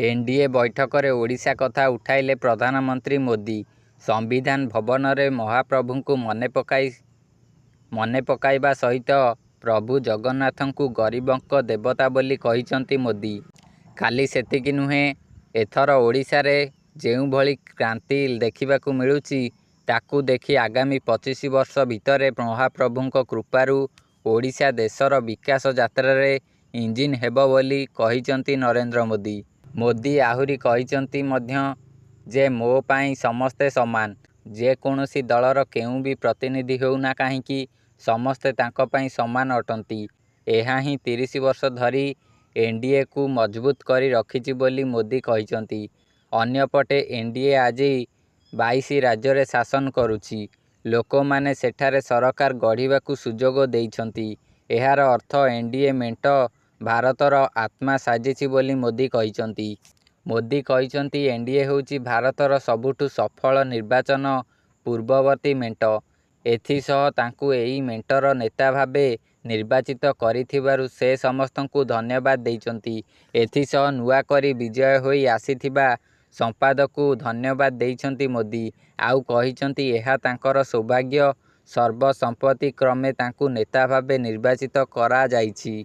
NDA ବୈଠକରେ ଓଡ଼ିଶା କଥା ଉଠାଇଲେ ପ୍ରଧାନମନ୍ତ୍ରୀ ମୋଦି। ସମ୍ବିଧାନ ଭବନରେ ମହାପ୍ରଭୁଙ୍କୁ ମନେ ପକାଇବା ସହିତ ପ୍ରଭୁ ଜଗନ୍ନାଥଙ୍କୁ ଗରିବଙ୍କ ଦେବତା ବୋଲି କହିଛନ୍ତି ମୋଦି। ଖାଲି ସେତିକି ନୁହେଁ, ଏଥର ଓଡ଼ିଶାରେ ଯେଉଁଭଳି କ୍ରାନ୍ତି ଦେଖିବାକୁ ମିଳୁଛି, ତାକୁ ଦେଖି ଆଗାମୀ 25 ବର୍ଷ ଭିତରେ ମହାପ୍ରଭୁଙ୍କ କୃପାରୁ ଓଡ଼ିଶା ଦେଶର ବିକାଶ ଯାତ୍ରାରେ ଇଞ୍ଜିନ୍ ହେବ ବୋଲି କହିଛନ୍ତି ନରେନ୍ଦ୍ର ମୋଦି। ମୋଦି ଆହୁରି କହିଛନ୍ତି ମଧ୍ୟ ଯେ ମୋ ପାଇଁ ସମସ୍ତେ ସମାନ। ଯେକୌଣସି ଦଳର କେଉଁ ବି ପ୍ରତିନିଧି ହେଉନା କାହିଁକି, ସମସ୍ତେ ତାଙ୍କ ପାଇଁ ସମାନ ଅଟନ୍ତି। ଏହା ହିଁ 30 ବର୍ଷ ଧରି ଏନ୍ଡିଏକୁ ମଜବୁତ କରି ରଖିଛି ବୋଲି ମୋଦି କହିଛନ୍ତି। ଅନ୍ୟପଟେ ଏନ୍ଡିଏ ଆଜି 22 ରାଜ୍ୟରେ ଶାସନ କରୁଛି। ଲୋକମାନେ ସେଠାରେ ସରକାର ଗଢ଼ିବାକୁ ସୁଯୋଗ ଦେଇଛନ୍ତି। ଏହାର ଅର୍ଥ ଏନ୍ଡିଏ ମେଣ୍ଟ ଭାରତର ଆତ୍ମା ସାଜିଛି ବୋଲି ମୋଦି କହିଛନ୍ତି। ମୋଦି କହିଛନ୍ତି ଏନ୍ଡିଏ ହେଉଛି ଭାରତର ସବୁଠୁ ସଫଳ ନିର୍ବାଚନ ପୂର୍ବବର୍ତ୍ତୀ ମେଣ୍ଟ। ଏଥିସହ ତାଙ୍କୁ ଏହି ମେଣ୍ଟର ନେତା ଭାବେ ନିର୍ବାଚିତ କରିଥିବାରୁ ସେ ସମସ୍ତଙ୍କୁ ଧନ୍ୟବାଦ ଦେଇଛନ୍ତି। ଏଥିସହ ନୂଆକରି ବିଜୟ ହୋଇ ଆସିଥିବା ସମ୍ପାଦକୁ ଧନ୍ୟବାଦ ଦେଇଛନ୍ତି ମୋଦି। ଆଉ କହିଛନ୍ତି ଏହା ତାଙ୍କର ସୌଭାଗ୍ୟ, ସର୍ବସମ୍ମତି କ୍ରମେ ତାଙ୍କୁ ନେତା ଭାବେ ନିର୍ବାଚିତ କରାଯାଇଛି।